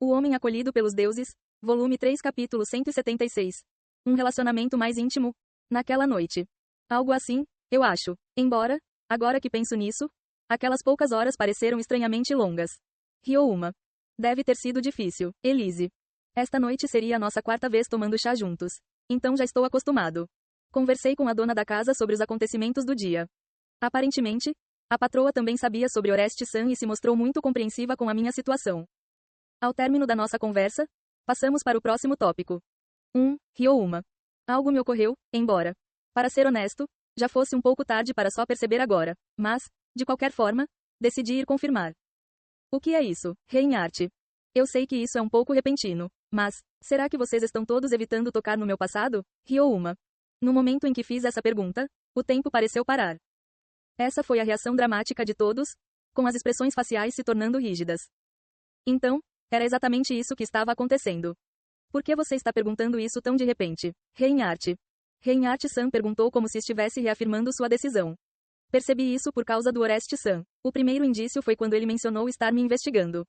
O Homem Acolhido pelos Deuses, volume 3, capítulo 176. Um relacionamento mais íntimo. Naquela noite. Algo assim, eu acho. Embora, agora que penso nisso, aquelas poucas horas pareceram estranhamente longas. Riu uma. Deve ter sido difícil, Elise. Esta noite seria a nossa quarta vez tomando chá juntos. Então já estou acostumado. Conversei com a dona da casa sobre os acontecimentos do dia. Aparentemente, a patroa também sabia sobre Oreste-san e se mostrou muito compreensiva com a minha situação. Ao término da nossa conversa, passamos para o próximo tópico. Riu uma. Algo me ocorreu, embora, para ser honesto, já fosse um pouco tarde para só perceber agora, mas, de qualquer forma, decidi ir confirmar. O que é isso, Reinhardt? Eu sei que isso é um pouco repentino, mas, será que vocês estão todos evitando tocar no meu passado? Riu uma. No momento em que fiz essa pergunta, o tempo pareceu parar. Essa foi a reação dramática de todos, com as expressões faciais se tornando rígidas. Então, era exatamente isso que estava acontecendo. Por que você está perguntando isso tão de repente, Reinhardt? Reinhardt-san perguntou como se estivesse reafirmando sua decisão. Percebi isso por causa do Oreste-san. O primeiro indício foi quando ele mencionou estar me investigando.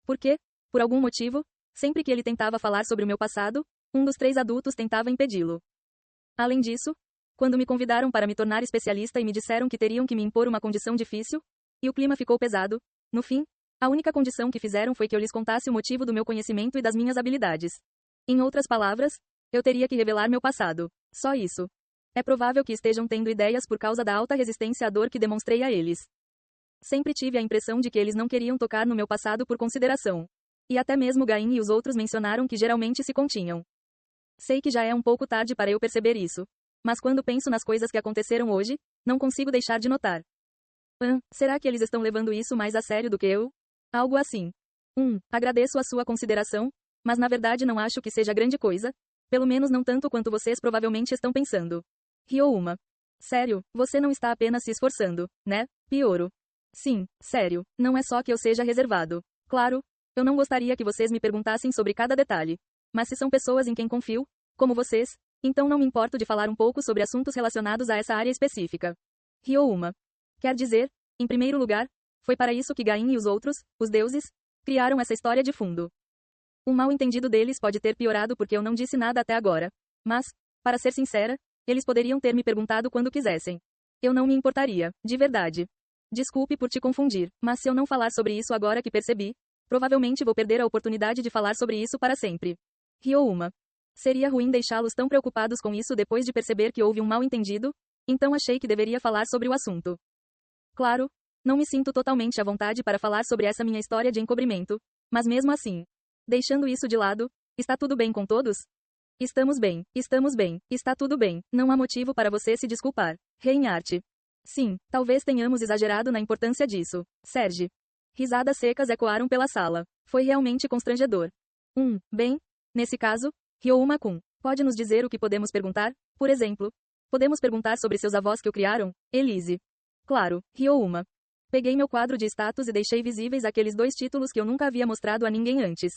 Por quê? Por algum motivo, sempre que ele tentava falar sobre o meu passado, um dos 3 adultos tentava impedi-lo. Além disso, quando me convidaram para me tornar especialista e me disseram que teriam que me impor uma condição difícil, e o clima ficou pesado, no fim, a única condição que fizeram foi que eu lhes contasse o motivo do meu conhecimento e das minhas habilidades. Em outras palavras, eu teria que revelar meu passado. Só isso. É provável que estejam tendo ideias por causa da alta resistência à dor que demonstrei a eles. Sempre tive a impressão de que eles não queriam tocar no meu passado por consideração. E até mesmo Gain e os outros mencionaram que geralmente se continham. Sei que já é um pouco tarde para eu perceber isso. Mas quando penso nas coisas que aconteceram hoje, não consigo deixar de notar. Será que eles estão levando isso mais a sério do que eu? Algo assim. Agradeço a sua consideração, mas na verdade não acho que seja grande coisa, pelo menos não tanto quanto vocês provavelmente estão pensando. Riu uma. Sério, você não está apenas se esforçando, né, Pioro? Sim, sério, não é só que eu seja reservado. Claro, eu não gostaria que vocês me perguntassem sobre cada detalhe. Mas se são pessoas em quem confio, como vocês, então não me importo de falar um pouco sobre assuntos relacionados a essa área específica. Riu uma. Quer dizer, em primeiro lugar, foi para isso que Gain e os outros, os deuses, criaram essa história de fundo. O mal-entendido deles pode ter piorado porque eu não disse nada até agora. Mas, para ser sincera, eles poderiam ter me perguntado quando quisessem. Eu não me importaria, de verdade. Desculpe por te confundir, mas se eu não falar sobre isso agora que percebi, provavelmente vou perder a oportunidade de falar sobre isso para sempre. Riu uma. Seria ruim deixá-los tão preocupados com isso depois de perceber que houve um mal-entendido, então achei que deveria falar sobre o assunto. Claro, não me sinto totalmente à vontade para falar sobre essa minha história de encobrimento, mas mesmo assim, deixando isso de lado, está tudo bem com todos? Estamos bem, está tudo bem, não há motivo para você se desculpar, Reinhardt. Sim, talvez tenhamos exagerado na importância disso, Serge. Risadas secas ecoaram pela sala. Foi realmente constrangedor. Bem, nesse caso, Ryoma-kun, pode nos dizer o que podemos perguntar? Por exemplo, podemos perguntar sobre seus avós que o criaram? Elise. Claro, Ryoma. Peguei meu quadro de status e deixei visíveis aqueles 2 títulos que eu nunca havia mostrado a ninguém antes.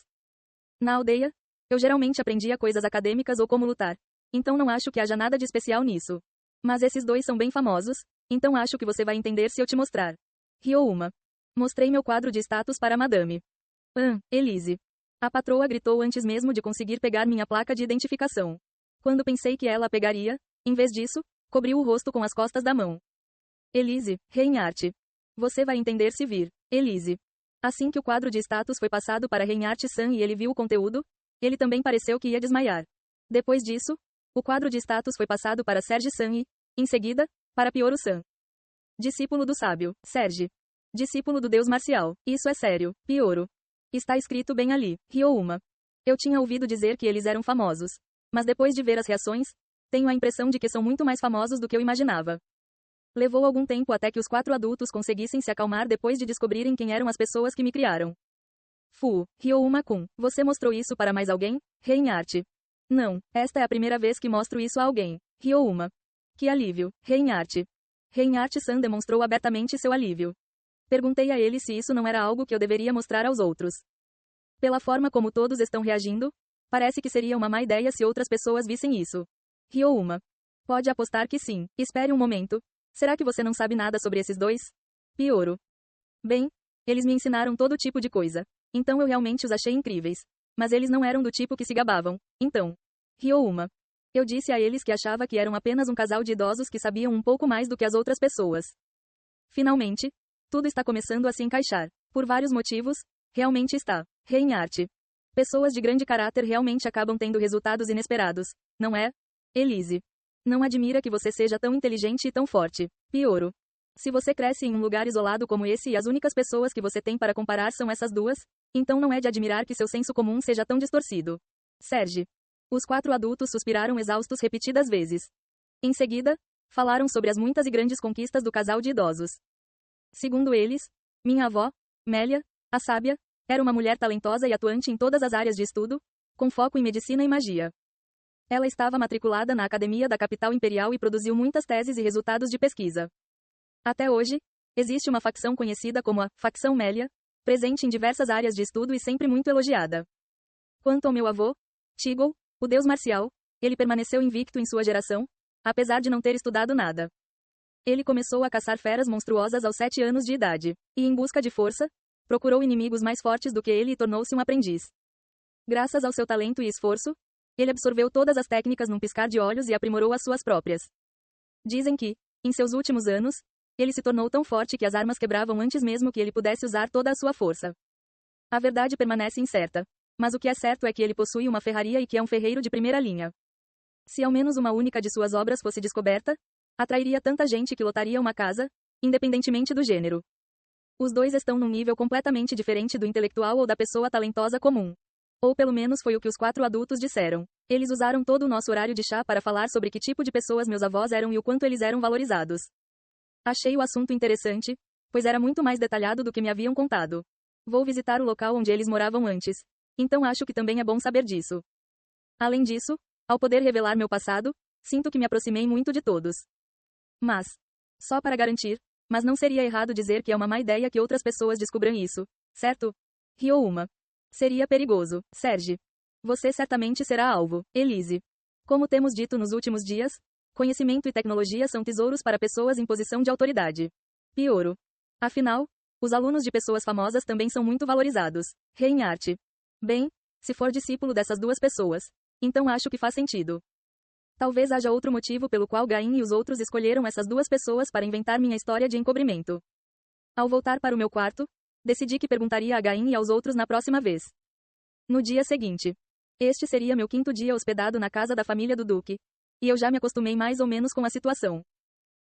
Na aldeia, eu geralmente aprendia coisas acadêmicas ou como lutar. Então não acho que haja nada de especial nisso. Mas esses 2 são bem famosos, então acho que você vai entender se eu te mostrar. Ryoma. Mostrei meu quadro de status para a madame. Elise. A patroa gritou antes mesmo de conseguir pegar minha placa de identificação. Quando pensei que ela a pegaria, em vez disso, cobriu o rosto com as costas da mão. Elise, Reinhardt. Você vai entender se vir, Elise. Assim que o quadro de status foi passado para Reinhardt-san e ele viu o conteúdo, ele também pareceu que ia desmaiar. Depois disso, o quadro de status foi passado para Serge-san e, em seguida, para Pioro-san. Discípulo do sábio, Serge. Discípulo do deus marcial, isso é sério, Pioro. Está escrito bem ali, Ryoma. Eu tinha ouvido dizer que eles eram famosos. Mas depois de ver as reações, tenho a impressão de que são muito mais famosos do que eu imaginava. Levou algum tempo até que os 4 adultos conseguissem se acalmar depois de descobrirem quem eram as pessoas que me criaram. Ryoma-kun, você mostrou isso para mais alguém? Reinhardt. Não, esta é a primeira vez que mostro isso a alguém. Ryoma. Que alívio, Reinhardt. Reinhardt-san demonstrou abertamente seu alívio. Perguntei a ele se isso não era algo que eu deveria mostrar aos outros. Pela forma como todos estão reagindo, parece que seria uma má ideia se outras pessoas vissem isso. Ryoma. Pode apostar que sim. Espere um momento. Será que você não sabe nada sobre esses 2? Pioro. Bem, eles me ensinaram todo tipo de coisa. Então eu realmente os achei incríveis. Mas eles não eram do tipo que se gabavam. Então. Riu uma. Eu disse a eles que achava que eram apenas um casal de idosos que sabiam um pouco mais do que as outras pessoas. Finalmente, tudo está começando a se encaixar. Por vários motivos, realmente está. Reinarte. Pessoas de grande caráter realmente acabam tendo resultados inesperados, não é? Elise. Não admira que você seja tão inteligente e tão forte. Pioro. Se você cresce em um lugar isolado como esse e as únicas pessoas que você tem para comparar são essas duas, então não é de admirar que seu senso comum seja tão distorcido. Serge. Os 4 adultos suspiraram exaustos repetidas vezes. Em seguida, falaram sobre as muitas e grandes conquistas do casal de idosos. Segundo eles, minha avó, Mélia, a sábia, era uma mulher talentosa e atuante em todas as áreas de estudo, com foco em medicina e magia. Ela estava matriculada na Academia da Capital Imperial e produziu muitas teses e resultados de pesquisa. Até hoje, existe uma facção conhecida como a Facção Mélia, presente em diversas áreas de estudo e sempre muito elogiada. Quanto ao meu avô, Tigol, o deus marcial, ele permaneceu invicto em sua geração, apesar de não ter estudado nada. Ele começou a caçar feras monstruosas aos 7 anos de idade, e em busca de força, procurou inimigos mais fortes do que ele e tornou-se um aprendiz. Graças ao seu talento e esforço, ele absorveu todas as técnicas num piscar de olhos e aprimorou as suas próprias. Dizem que, em seus últimos anos, ele se tornou tão forte que as armas quebravam antes mesmo que ele pudesse usar toda a sua força. A verdade permanece incerta. Mas o que é certo é que ele possui uma ferraria e que é um ferreiro de primeira linha. Se ao menos uma única de suas obras fosse descoberta, atrairia tanta gente que lotaria uma casa, independentemente do gênero. Os dois estão num nível completamente diferente do intelectual ou da pessoa talentosa comum. Ou pelo menos foi o que os 4 adultos disseram. Eles usaram todo o nosso horário de chá para falar sobre que tipo de pessoas meus avós eram e o quanto eles eram valorizados. Achei o assunto interessante, pois era muito mais detalhado do que me haviam contado. Vou visitar o local onde eles moravam antes. Então acho que também é bom saber disso. Além disso, ao poder revelar meu passado, sinto que me aproximei muito de todos. Mas, só para garantir, mas não seria errado dizer que é uma má ideia que outras pessoas descubram isso, certo? Riu uma. Seria perigoso, Serge. Você certamente será alvo, Elise. Como temos dito nos últimos dias, conhecimento e tecnologia são tesouros para pessoas em posição de autoridade. Pioro. Afinal, os alunos de pessoas famosas também são muito valorizados. Reinarte. Bem, se for discípulo dessas duas pessoas, então acho que faz sentido. Talvez haja outro motivo pelo qual Gain e os outros escolheram essas duas pessoas para inventar minha história de encobrimento. Ao voltar para o meu quarto, decidi que perguntaria a Gain e aos outros na próxima vez. No dia seguinte. Este seria meu 5º dia hospedado na casa da família do Duque, e eu já me acostumei mais ou menos com a situação.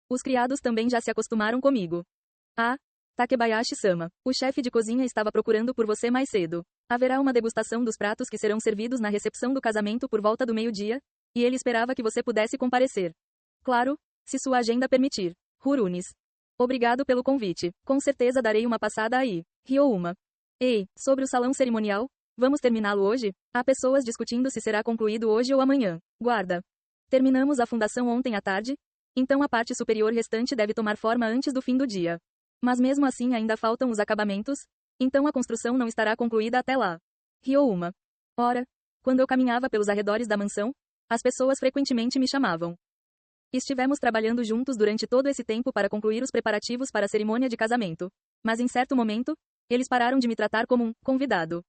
Os criados também já se acostumaram comigo. Ah, Takebayashi-sama, o chefe de cozinha estava procurando por você mais cedo. Haverá uma degustação dos pratos que serão servidos na recepção do casamento por volta do meio-dia, e ele esperava que você pudesse comparecer. Claro, se sua agenda permitir. Rurunis. Obrigado pelo convite. Com certeza darei uma passada aí. Riu uma. Ei, sobre o salão cerimonial, vamos terminá-lo hoje? Há pessoas discutindo se será concluído hoje ou amanhã. Guarda. Terminamos a fundação ontem à tarde, então a parte superior restante deve tomar forma antes do fim do dia. Mas mesmo assim ainda faltam os acabamentos, então a construção não estará concluída até lá. Riu uma. Ora, quando eu caminhava pelos arredores da mansão, as pessoas frequentemente me chamavam. Estivemos trabalhando juntos durante todo esse tempo para concluir os preparativos para a cerimônia de casamento. Mas em certo momento, eles pararam de me tratar como um convidado.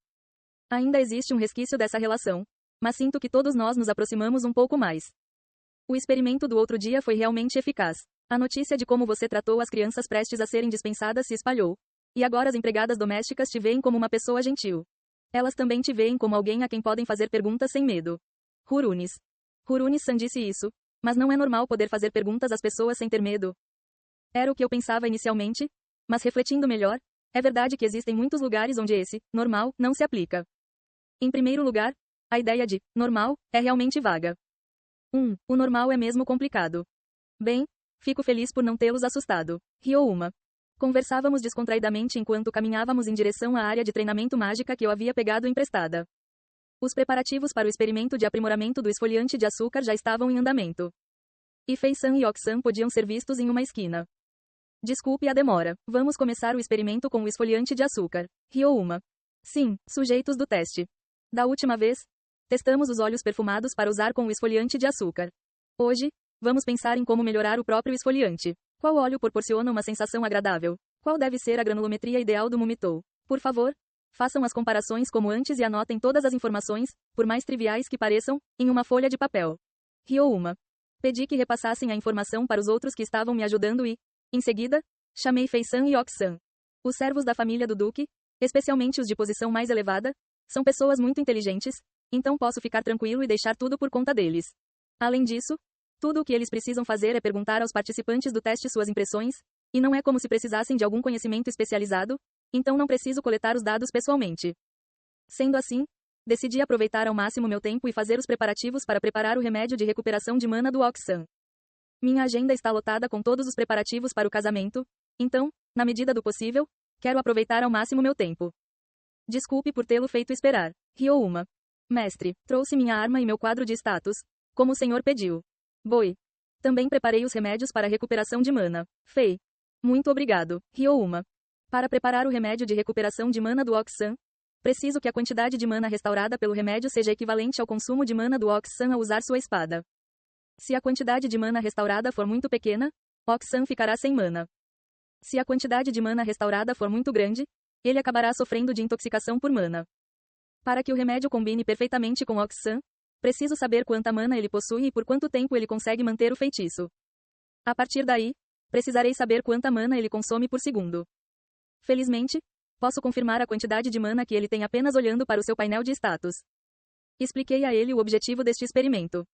Ainda existe um resquício dessa relação, mas sinto que todos nós nos aproximamos um pouco mais. O experimento do outro dia foi realmente eficaz. A notícia de como você tratou as crianças prestes a serem dispensadas se espalhou. E agora as empregadas domésticas te veem como uma pessoa gentil. Elas também te veem como alguém a quem podem fazer perguntas sem medo. Rurunis. Rurunis-san disse isso, mas não é normal poder fazer perguntas às pessoas sem ter medo. Era o que eu pensava inicialmente, mas refletindo melhor, é verdade que existem muitos lugares onde esse normal não se aplica. Em primeiro lugar, a ideia de normal é realmente vaga. O normal é mesmo complicado. Bem, fico feliz por não tê-los assustado. Riu uma. Conversávamos descontraidamente enquanto caminhávamos em direção à área de treinamento mágica que eu havia pegado emprestada. Os preparativos para o experimento de aprimoramento do esfoliante de açúcar já estavam em andamento. E Fei-san e Ok-san podiam ser vistos em uma esquina. Desculpe a demora. Vamos começar o experimento com o esfoliante de açúcar. Riu uma. Sim, sujeitos do teste. Da última vez, testamos os óleos perfumados para usar com o esfoliante de açúcar. Hoje, vamos pensar em como melhorar o próprio esfoliante. Qual óleo proporciona uma sensação agradável? Qual deve ser a granulometria ideal do Mumitou? Por favor, Façam as comparações como antes e anotem todas as informações, por mais triviais que pareçam, em uma folha de papel. Ryo-uma. Pedi que repassassem a informação para os outros que estavam me ajudando e, em seguida, chamei Fei-san e Ok-san. Os servos da família do duque, especialmente os de posição mais elevada, são pessoas muito inteligentes, então posso ficar tranquilo e deixar tudo por conta deles. Além disso, tudo o que eles precisam fazer é perguntar aos participantes do teste suas impressões, e não é como se precisassem de algum conhecimento especializado, então não preciso coletar os dados pessoalmente. Sendo assim, decidi aproveitar ao máximo meu tempo e fazer os preparativos para preparar o remédio de recuperação de mana do Ok-san. Minha agenda está lotada com todos os preparativos para o casamento, então, na medida do possível, quero aproveitar ao máximo meu tempo. Desculpe por tê-lo feito esperar. Ryo-uma. Mestre, trouxe minha arma e meu quadro de status, como o senhor pediu. Boi. Também preparei os remédios para a recuperação de mana. Fei. Muito obrigado, Ryo-uma. Para preparar o remédio de recuperação de mana do Ok-san, preciso que a quantidade de mana restaurada pelo remédio seja equivalente ao consumo de mana do Ok-san ao usar sua espada. Se a quantidade de mana restaurada for muito pequena, Ok-san ficará sem mana. Se a quantidade de mana restaurada for muito grande, ele acabará sofrendo de intoxicação por mana. Para que o remédio combine perfeitamente com Ok-san, preciso saber quanta mana ele possui e por quanto tempo ele consegue manter o feitiço. A partir daí, precisarei saber quanta mana ele consome por segundo. Felizmente, posso confirmar a quantidade de mana que ele tem apenas olhando para o seu painel de status. Expliquei a ele o objetivo deste experimento.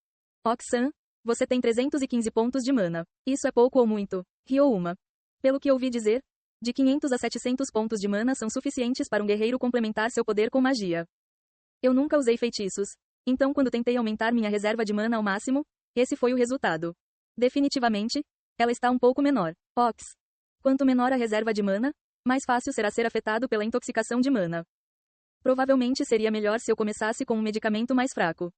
Ok-san, você tem 315 pontos de mana. Isso é pouco ou muito, Ryo-uma. Pelo que ouvi dizer, de 500 a 700 pontos de mana são suficientes para um guerreiro complementar seu poder com magia. Eu nunca usei feitiços, então quando tentei aumentar minha reserva de mana ao máximo, esse foi o resultado. Definitivamente, ela está um pouco menor. Ox. Quanto menor a reserva de mana, mais fácil será ser afetado pela intoxicação de mana. Provavelmente seria melhor se eu começasse com um medicamento mais fraco.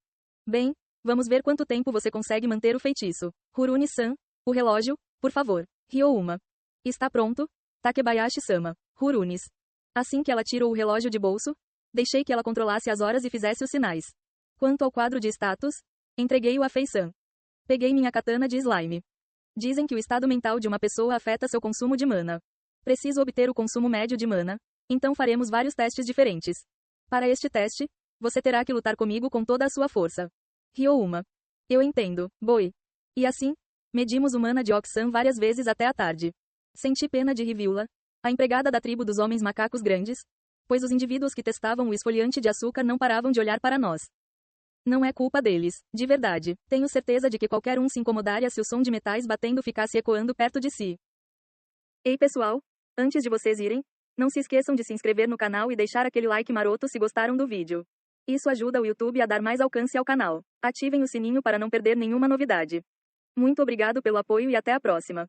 Bem, vamos ver quanto tempo você consegue manter o feitiço. Huruni-san, o relógio, por favor. Ryo-uma. Está pronto? Takebayashi-sama. Hurunis. Assim que ela tirou o relógio de bolso, deixei que ela controlasse as horas e fizesse os sinais. Quanto ao quadro de status, entreguei-o a Fei-san. Peguei minha katana de slime. Dizem que o estado mental de uma pessoa afeta seu consumo de mana. Preciso obter o consumo médio de mana, então faremos vários testes diferentes. Para este teste, você terá que lutar comigo com toda a sua força. Ryo-uma. Eu entendo, boi. E assim, medimos o mana de Ok-san várias vezes até a tarde. Senti pena de Riviula, a empregada da tribo dos homens macacos grandes, pois os indivíduos que testavam o esfoliante de açúcar não paravam de olhar para nós. Não é culpa deles, de verdade. Tenho certeza de que qualquer um se incomodaria se o som de metais batendo ficasse ecoando perto de si. Ei pessoal, antes de vocês irem, não se esqueçam de se inscrever no canal e deixar aquele like maroto se gostaram do vídeo. Isso ajuda o YouTube a dar mais alcance ao canal. Ativem o sininho para não perder nenhuma novidade. Muito obrigado pelo apoio e até a próxima.